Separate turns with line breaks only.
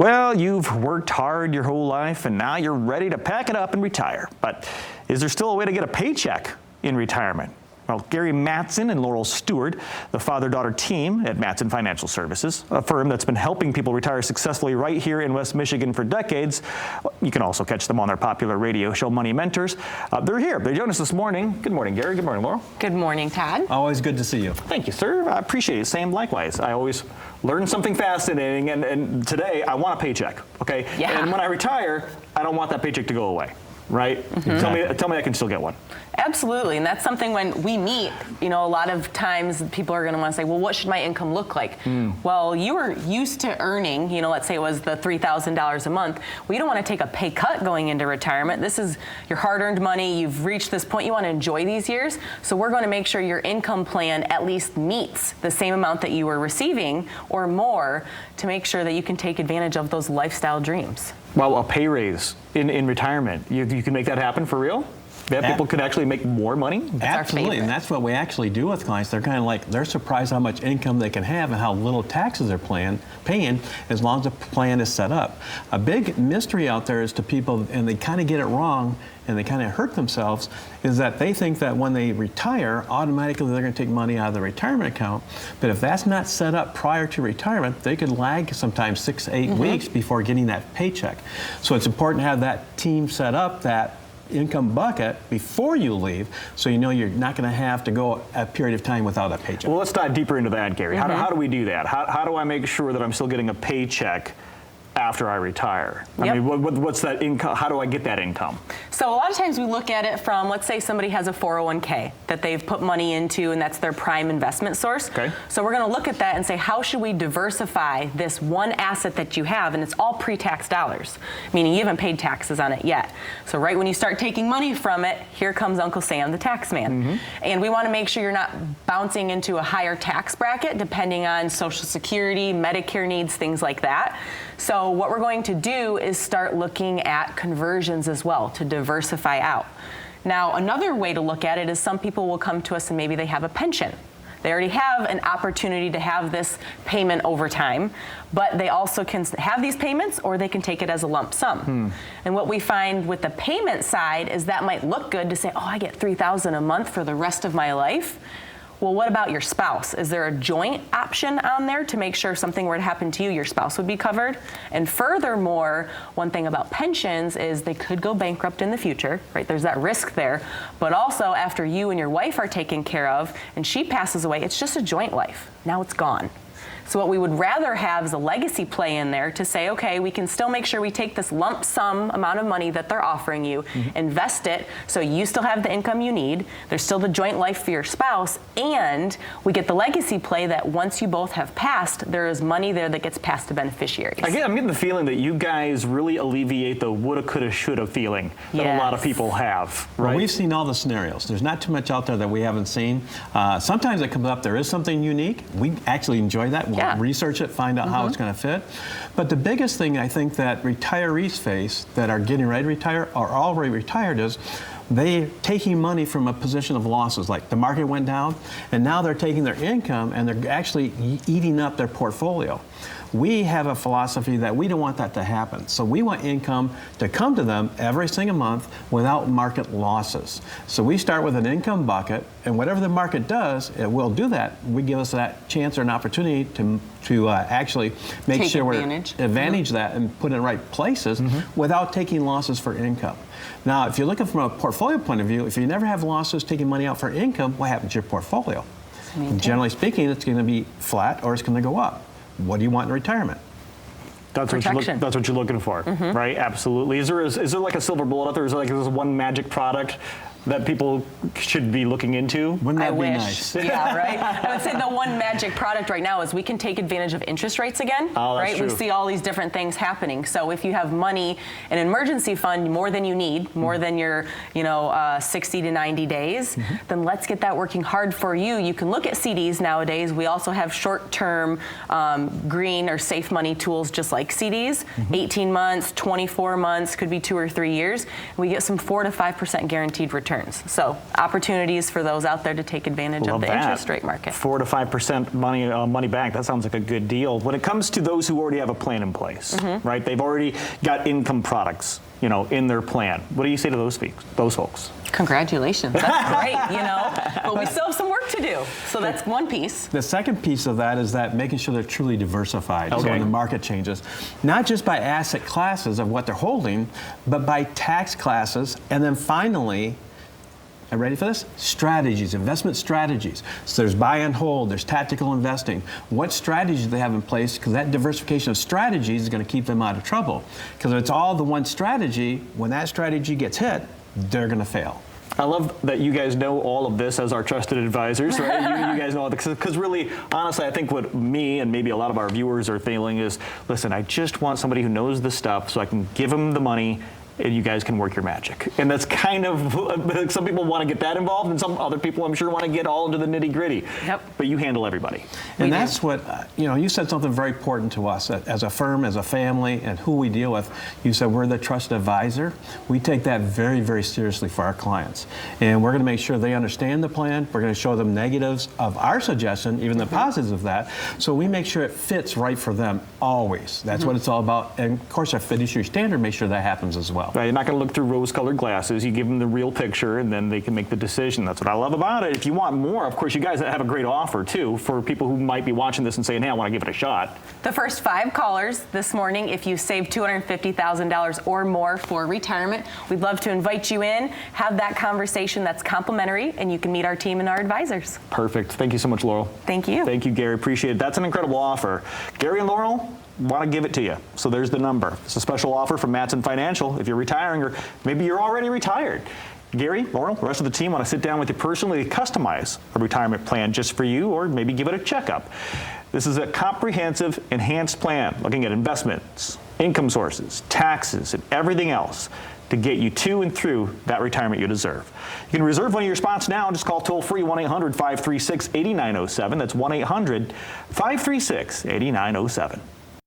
Well, you've worked hard your whole life and now you're ready to pack it up and retire. But is there still a way to get a paycheck in retirement? Well, Gary Mattson and Laurel Stewart, the father-daughter team at Mattson Financial Services, a firm that's been helping people retire successfully right here in West Michigan for decades. You can also catch them on their popular radio show, Money Mentors. They're here. They joined us this morning. Good morning, Gary. Good morning, Laurel.
Good morning, Todd.
Always good to see you.
Thank you, sir. I appreciate it. Same likewise. I always learn something fascinating, and today I want a paycheck, okay?
Yeah.
And when I retire, I don't want that paycheck to go away, right? Mm-hmm. Tell me I can still get one.
Absolutely, and that's something when we meet, a lot of times people are going to want to say, well, what should my income look like? Well, you were used to earning, let's say it was the $3,000 a month. We don't want to take a pay cut going into retirement. This is your hard-earned money. You've reached this point. You want to enjoy these years. So we're going to make sure your income plan at least meets the same amount that you were receiving or more to make sure that you can take advantage of those lifestyle dreams.
Well, a pay raise in retirement, you can make that happen for real? That people could actually make more money?
Absolutely, and that's what we actually do with clients. They're kind of like, they're surprised how much income they can have and how little taxes they're paying as long as the plan is set up. A big mystery out there is to people, and they kind of get it wrong, and they kind of hurt themselves, is that they think that when they retire, automatically they're going to take money out of the retirement account. But if that's not set up prior to retirement, they could lag sometimes 6 to 8 weeks before getting that paycheck. So it's important to have that team set up, that income bucket before you leave, so you're not going to have to go a period of time without a paycheck.
Well, let's dive deeper into that, Gary. How do we do that? How do I make sure that I'm still getting a paycheck after I retire? I mean, what's that income? How do I get that income?
So a lot of times we look at it from, let's say somebody has a 401k that they've put money into and that's their prime investment source.
Okay.
So we're going to look at that and say, how should we diversify this one asset that you have? And it's all pre-tax dollars, meaning you haven't paid taxes on it yet. So right when you start taking money from it, here comes Uncle Sam, the tax man. And we want to make sure you're not bouncing into a higher tax bracket depending on Social Security, Medicare needs, things like that. So what we're going to do is start looking at conversions as well to diversify out. Now, another way to look at it is some people will come to us and maybe they have a pension. They already have an opportunity to have this payment over time, but they also can have these payments or they can take it as a lump sum. And what we find with the payment side is that might look good to say, oh, I get $3,000 a month for the rest of my life. Well, what about your spouse? Is there a joint option on there to make sure if something were to happen to you, your spouse would be covered? And furthermore, one thing about pensions is they could go bankrupt in the future, right? There's that risk there. But also after you and your wife are taken care of and she passes away, it's just a joint life. Now it's gone. So what we would rather have is a legacy play in there to say, okay, we can still make sure we take this lump sum amount of money that they're offering you, invest it, so you still have the income you need, there's still the joint life for your spouse, and we get the legacy play that once you both have passed, there is money there that gets passed to beneficiaries.
I'm getting the feeling that you guys really alleviate the woulda, coulda, shoulda feeling that a lot of people have, right?
Well, we've seen all the scenarios. There's not too much out there that we haven't seen. Sometimes it comes up, there is something unique. We actually enjoy that. We'll research it, find out how it's going to fit. But the biggest thing I think that retirees face that are getting ready to retire or already retired is they're taking money from a position of losses, like the market went down, and now they're taking their income and they're actually eating up their portfolio. We have a philosophy that we don't want that to happen. So we want income to come to them every single month without market losses. So we start with an income bucket, and whatever the market does, it will do that. We give us that chance or an opportunity to actually make sure we advantage that and put it in the right places without taking losses for income. Now, if you're looking from a portfolio point of view, if you never have losses taking money out for income, what happens to your portfolio? Generally speaking, it's going to be flat or it's going to go up. What do you want in retirement?
That's what you're looking for, right? Absolutely. Is there like a silver bullet out there? Is there like this one magic product that people should be looking into?
Wouldn't that be nice?
Yeah, right? I would say the one magic product right now is we can take advantage of interest rates again,
right?
We see all these different things happening. So if you have money in an emergency fund, more than you need, more than your 60 to 90 days, then let's get that working hard for you. You can look at CDs nowadays. We also have short-term green or safe money tools just like CDs, 18 months, 24 months, could be 2 or 3 years. We get some 4 to 5% guaranteed return. returns. So opportunities for those out there to take advantage of the interest rate market.
4 to 5% money back. That sounds like a good deal. When it comes to those who already have a plan in place, right? They've already got income products, in their plan. What do you say to those folks?
Congratulations, that's great, but we still have some work to do. So that's one piece.
The second piece of that is that making sure they're truly diversified.
Okay.
So when the market changes, not just by asset classes of what they're holding, but by tax classes, and then finally, are you ready for this? Strategies, investment strategies. So there's buy and hold, there's tactical investing. What strategies do they have in place? Because that diversification of strategies is going to keep them out of trouble. Because if it's all the one strategy, when that strategy gets hit, they're going to fail.
I love that you guys know all of this as our trusted advisors, right? you guys know all this, because really, honestly, I think what me and maybe a lot of our viewers are feeling is, listen, I just want somebody who knows the stuff so I can give them the money and you guys can work your magic. And that's kind of, some people want to get that involved, and some other people, I'm sure, want to get all into the nitty gritty.
Yep.
But you handle everybody.
And that's what, you said something very important to us as a firm, as a family, and who we deal with. You said we're the trusted advisor. We take that very, very seriously for our clients. And we're going to make sure they understand the plan. We're going to show them negatives of our suggestion, even the positives of that. So we make sure it fits right for them always. That's what it's all about. And of course, our fiduciary standard makes sure that happens as well.
Right, you're not going to look through rose-colored glasses. You give them the real picture, and then they can make the decision. That's what I love about it. If you want more, of course, you guys have a great offer, too, for people who might be watching this and saying, hey, I want to give it a shot.
The first 5 callers this morning, if you save $250,000 or more for retirement, we'd love to invite you in, have that conversation that's complimentary, and you can meet our team and our advisors.
Perfect. Thank you so much, Laurel.
Thank you.
Thank you, Gary. Appreciate it. That's an incredible offer. Gary and Laurel want to give it to you. So there's the number. It's a special offer from Mattson Financial if you're retiring, or maybe you're already retired. Gary, Laurel, the rest of the team want to sit down with you personally, customize a retirement plan just for you, or maybe give it a checkup. This is a comprehensive, enhanced plan looking at investments, income sources, taxes, and everything else to get you to and through that retirement you deserve. You can reserve one of your spots now. Just call toll-free 1-800-536-8907. That's 1-800-536-8907.